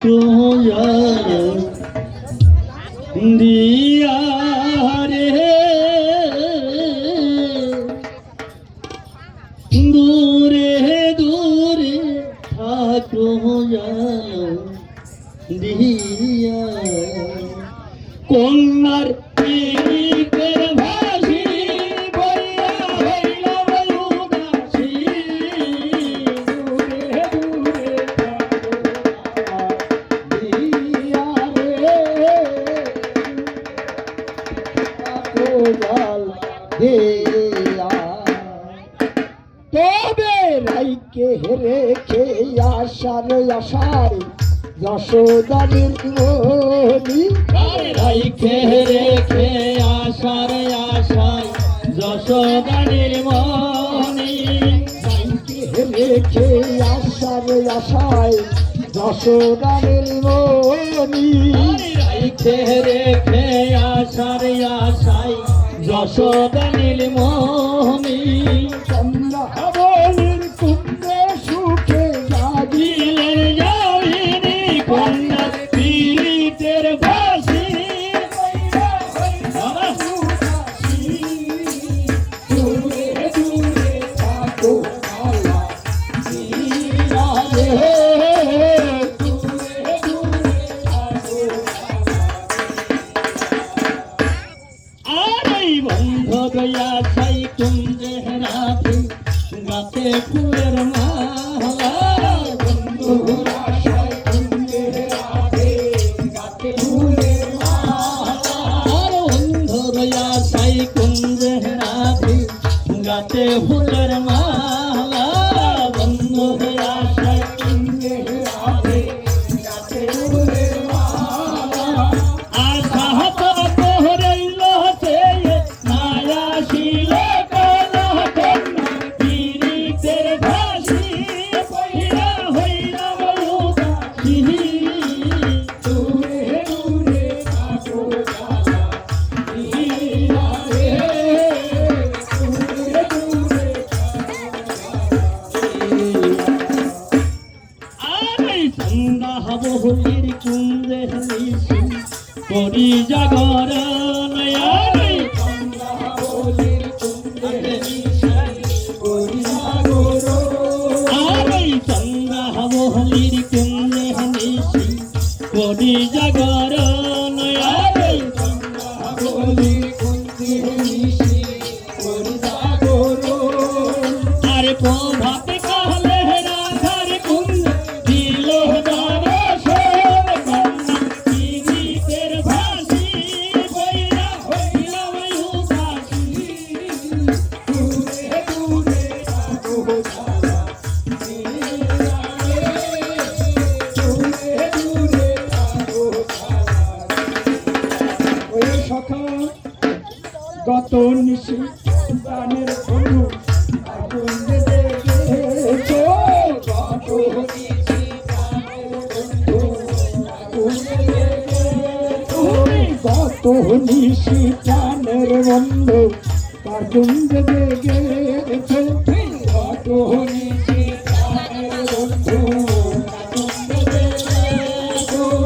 দিয়া রে দূরে দূরে ঠাকুর দিয়া কন্যার পিতের ভাসি বইয়া হইলাম উদাসী দূরে দূরে তবে রাইকে রেখে আশার আশায় যশোদানের মনি রাইকে রেখে আশার আশায় যশোদানের মনি রাইকে রেখে আশার আশায় যশোদানের মনি রাইকে রেখে আশার আশায় যশোদানের মনি চন্দ্রাবলীর কুণ্ডে সুখে জাগিলেন যাইনি কন্যার পীড়িতের ভাসি দূরে দূরে থাকো গয়া ছাই কুঞ্জে রাতে গাতে ফুলের মালা বন্ধুরা ছাই কুঞ্জে রাতে গাতে ফুলের মালা বন্ধু গয়া ছাই কুঞ্জে রাতে গাতে ফুলের মালা বন্ধু গয়া ছাই কুঞ্জে রাতে গাতে ফুলের মালা আশা হাত তোহরাইল হতে বহুলির কুঞ্জে নিশি করি জাগরণ বহুলির কুঞ্জে নিশি করি জাগরণ চন্দ্রা বহুলির কুঞ্জে নিশি করি জাগরণ বহুলির কুঞ্জে নিশি করি জাগরণ আরে প্রভাতে কালে রাধার কুঞ্জ দিল গত নিশি প্রাণের বন্ধু গত নিশি প্রাণের বন্ধু কাকুঞ্জ দেখেছো গত নিশি প্রাণের বন্ধু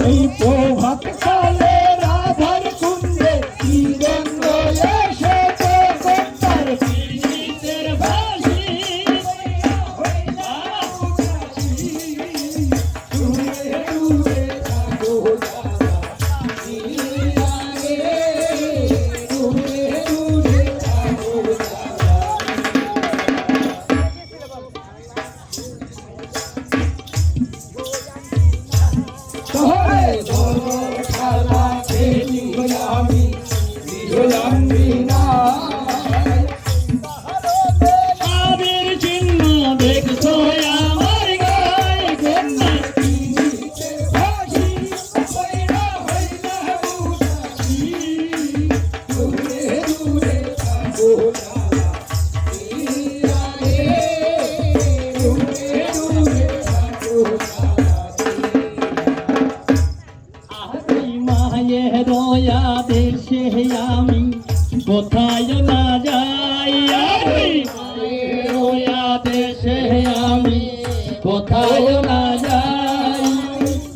এই প্রভাত কালে রাধার কুঞ্জে দেশে আমি কোথায় না যাই দেশে আমি কোথায় না যাই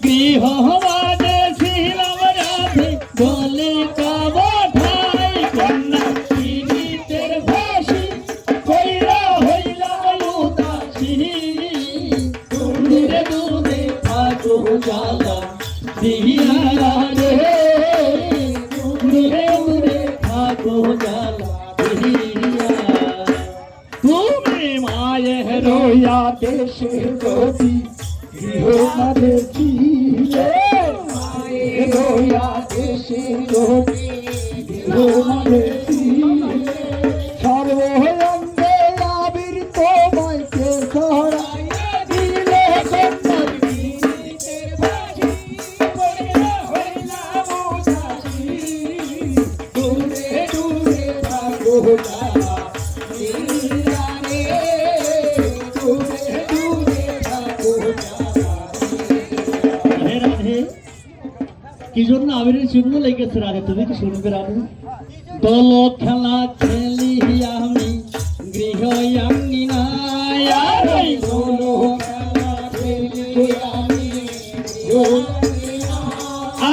গৃহ বাজে ছিলাম রাধে বলে কাবা ঠাই কন্যা পীড়িতের ফাঁসি কইরা হইলাম উদাসী দূরে দূরে থাকো জ্বালা দিয়া রে দূরে দূরে থাকো জ্বালা দিয়া তুমি মায়ের রোয়া দেশে যদি গৃহমারে ছিলে মায়ের রোয়া দেশে যদি গৃহমারে ছিলে সর্বঙ্গে আবির তোমায় কে ছড়াইয়া দিলে কন্যার পীড়িতের ফাঁসি কইরা হইলাম উদাসী দূরে দূরে থাকো জ্বালা দিয়া রে দূরে দূরে থাকো জ্বালা হে রাধে কি জন্য আবিরের চিহ্ন লেগেছে রাধে তুমি কি শুনবে রাধে দল খেলা খেলি আমি গৃহ আঙ্গিনায় আর ওই দল খেলা খেলি আমি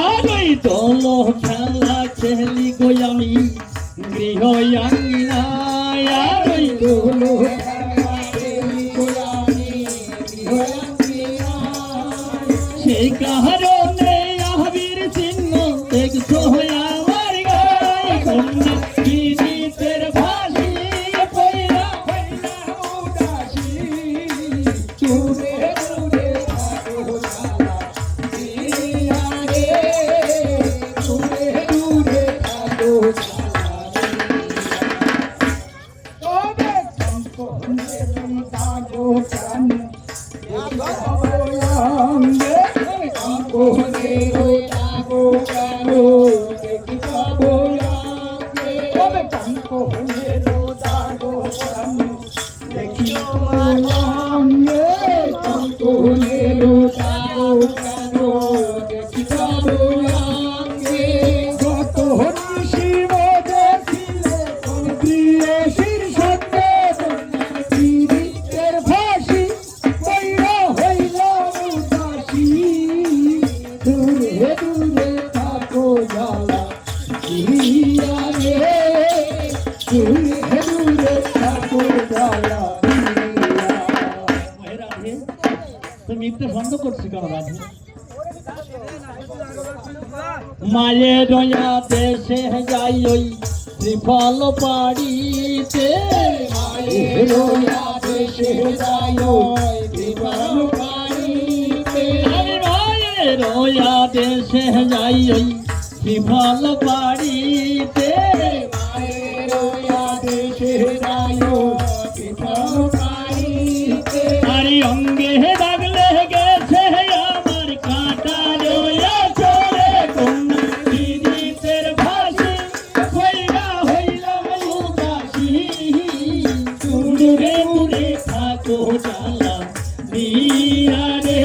আর ওই দল খেলা খেলি গো আমি গৃহ আঙ্গিনায় আর ওই দল খেলা খেলি গো আমি গৃহ আঙ্গিনায় সেই কারণে আবির চিহ্ন দেখছো আমার গায়ে কন্যা পীড়িতের ফাঁসি কইরা হইলাম উদাসী দূরে দূরে থাকো জ্বালা দিয়া রে দূরে দূরে থাকো জ্বালা তবে কঙ্কনে দাগো প্রাণ অঙ্গে কঙ্কনে দাগো প্রাণ দেখি পাবো অঙ্গে তবে কঙ্কনে দাগো প্রাণ দেখি পাবো অঙ্গে কঙ্কনে দাগো প্রাণ দেখি পাবো অঙ্গে কত নিশি বজেছিলে কোন প্রিয়সীর সঙ্গে কন্যার পীড়িতের ফাঁসি কইরা হইলাম উদাসী দূরে দূরে থাকো জ্বালা দিয়া রে দূরে দূরে থাকো জ্বালা দিয়া রাধে তুমি মিথ্যে বন্ধ করছি কেন রাধে মায়ের রয়া দেশে যাই ওই ত্রিফল পাড়িতে মায়ের রয়া দেশে যাই ওই ত্রিফল পাড়িতে আমি মায়ের রয়া দেশে যাই ওই ত্রিফল পাড়িতে মায়ের রয়া দেশে যাই ওই ত্রিফল পাড়িতে আরে অঙ্গে দাগলে গেছে আমার কাটা রয়া চলে কন্যা পীড়িতের ফাঁসি কইরা হইলাম উদাসী দূরে দূরে থাকো জ্বালা দিয়া রে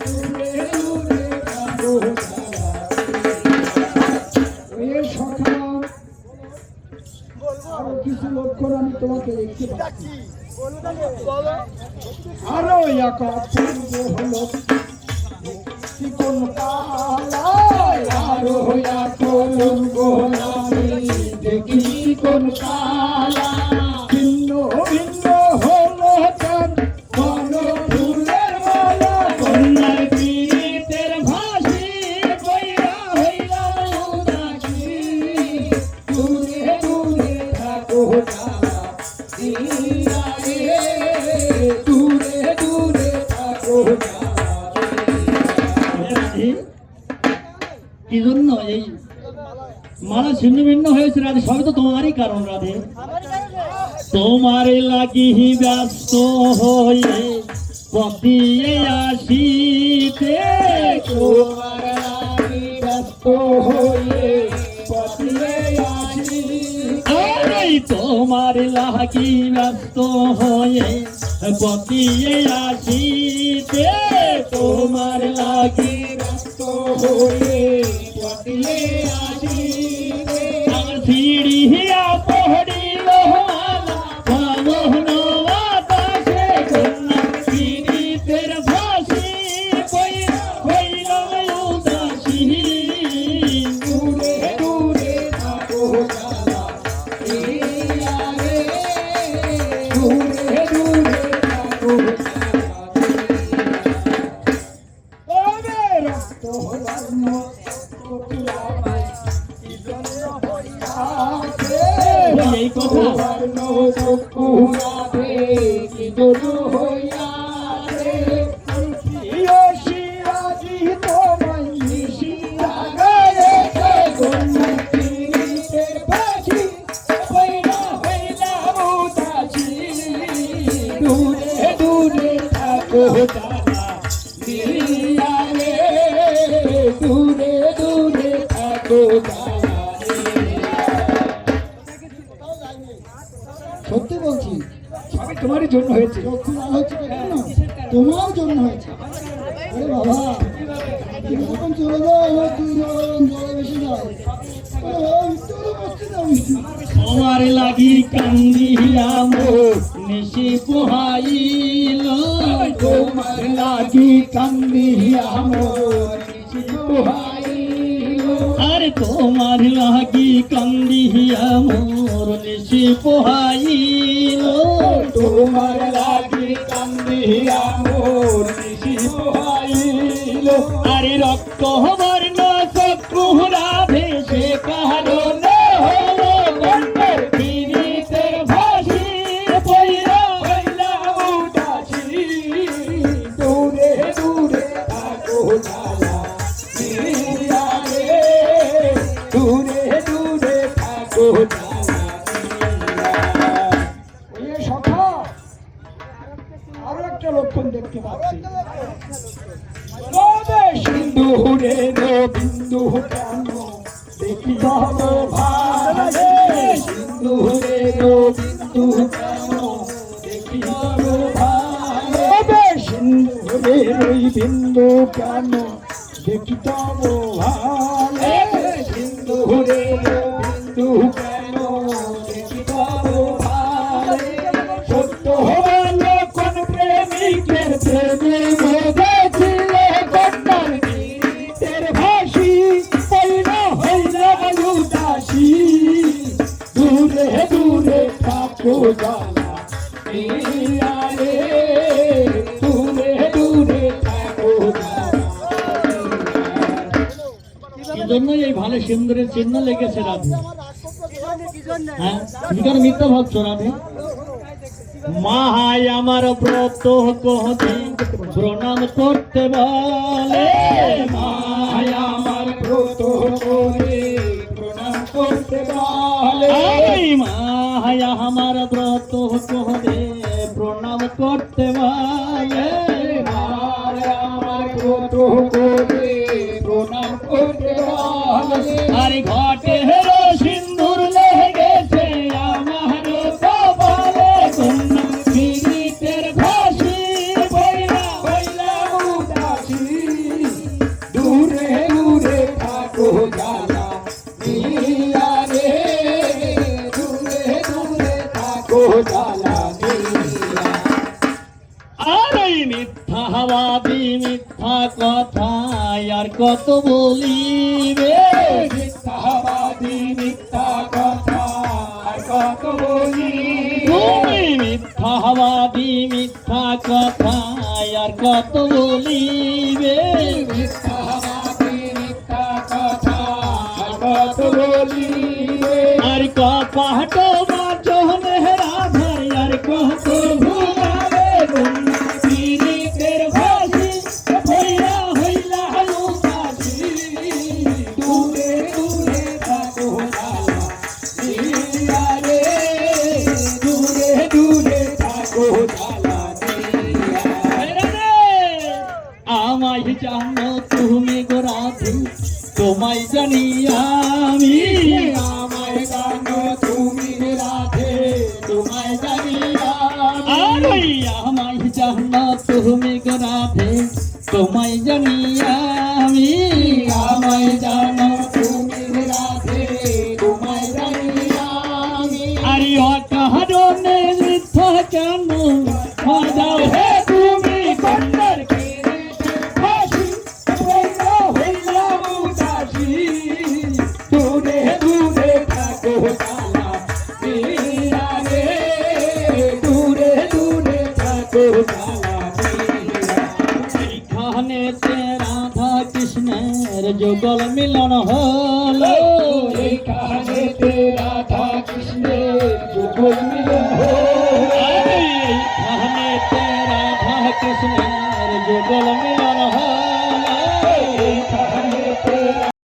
দূরে দূরে থাকো জ্বালা এ সখা আরো কিছু লক্ষণ আমি তোমাকে দেখতে পাচ্ছি আরো এক অপূর্ব হলো কোন কালায় আরো এক অপূর্ব আমি দেখি কোন কালা ভিন্ন ভিন্ন হলো চাঁদ কোন ফুলের মালা কন্যার পীড়িতের ফাঁসি কইরা হইলাম উদাসী দূরে দূরে থাকো জ্বালা দিয়া রে দূরে দূরে থাকো জ্বালা কি জন্য এই মালা ছিন্ন ভিন্ন হয়েছে রাধে সবই তো তোমারই কারণ রাধে তোমার লাগি ব্যস্ত হয়ে পতিয়ে আসিতে তোমার লাগি ব্যস্ত হয়ে পতিয়ে আসিতে তোমার লাগি ব্যস্ত হয়ে পতিয়ে আসিতে তোমার লাগি ব্যস্ত হয়ে পতিয়ে আসিতে আর সিঁড়িয়া পড়িল পাবন বাতাসে কন্যা পীড়িতের ফাঁসি কইরা এই কথা দূরে দূরে থাকো সত্যি বলছি সবই তোমারই জন্য হয়েছে। চক্ষু লাল হচ্ছে কেন? তোমার জন্য হয়েছে। আরে বাবা তুমি যখন চলে যাও আমার দুই জন জলে বেশি যায় তোমার লাগি কান্দিয়া মোর নিশি পোহাইল, তোমার লাগি কান্দিয়া মোর নিশি পোহাইল। আরে তোমার লাগি কান্দিয়া মোর নিশি পোহাইল, তোমার লাগি কান্দিয়া মোর নিশি পোহাইল। আরে রক্ত বর্ণ চক্ষুরা ভেসে কারণ হলো গন্ধের পীড়িতের ভাসি পইরা হইলা উদাসী, দূরে দূরে থাকো জ্বালা দিয়া রে, দূরে দূরে থাকো জ্বালা দিয়া। ওই সখা আরো একটা লক্ষণ দেখতে পাচ্ছি। সিন্দুরের বিন্দু কেন দেখি ভালো ভালো, সিন্দুরের বিন্দু কেন দেখি ভালো ভালো, সিন্দুরের ওই বিন্দু কেন দেখি তবু ভালো, সিন্দুরের বিন্দু কেন দেখি তবু ভালো। সত্য হলো কোন প্রেমিকের প্রেমে বোঝেছিল কন্যার গীতের ভাসি হইলা হইলা উদাসী, দূরে দূরে থাকো জ্বালা দিয়া রে, দূরে দূরে থাকো জ্বালা। এজন্যই এই ভালো সুন্দরের চিহ্ন লেগেছে রাধে। হ্যাঁ তুমি কেন মিথ্যা ভাবছো রাধে? মাহাই আমার ব্রত কোহতে প্রণাম করতে বলে, মায় আমার ব্রত করে প্রণাম করতে বলে, মাহাই আমার ব্রত কোহতে প্রণাম করতে বলে, মায় আমার ব্রত করে প্রণাম করতে বলে। আরে ঘটে হেরো সিন্দুর লেগেছে আমার কপালে, কন্যা পীড়িতের ভাসি হইলা হইলা উদাসী, দূরে দূরে থাকো জ্বালা দিয়া রে, দূরে দূরে থাকো জ্বালা দিয়া। আর এই মিথ্যাবাদী মিথ্যা কথা আর কত বলিবে, মিথ্যাবাদী মিথ্যা কথা আর কত বলিবে, তুমি মিথ্যাবাদী মিথ্যা কথা আর কত বলিবে, মিথ্যাবাদী মিথ্যা কথা আর কত বলিবে। আর কপাট বাচনে রাধার আর কত ভুলাবে, কন্যা পীড়িতের ভাসি হইলা হইলা উদাসী, দূরে দূরে থাকো জ্বালা দিয়া রে, দূরে দূরে থাকো জ্বালা দিয়া। আমায় জানো তুমি গো রাধে, তোমায় জানি আমি, আমায় জানো তুমি রাধে, তোমায় জানি আরে আমায় জানো তুমি গো রাধে, তোমায় জানি আমি, আমায় জানো তুমি রাধে, তোমায় জানি আমি। আরে অকারণে মিথ্যা কেন সাজাও হে তুমি কন্যার ফাঁসি হইলা হইলা উদাসী, দূরে দূরে থাকো জ্বালা দিয়া রে, দূরে দূরে থাকো জ্বালা দিয়া। এইখানে রাধে কৃষ্ণের যুগল মিলন হলো এইখানেতে রাধা কৃষ্ণের যুগল মিলন হলো।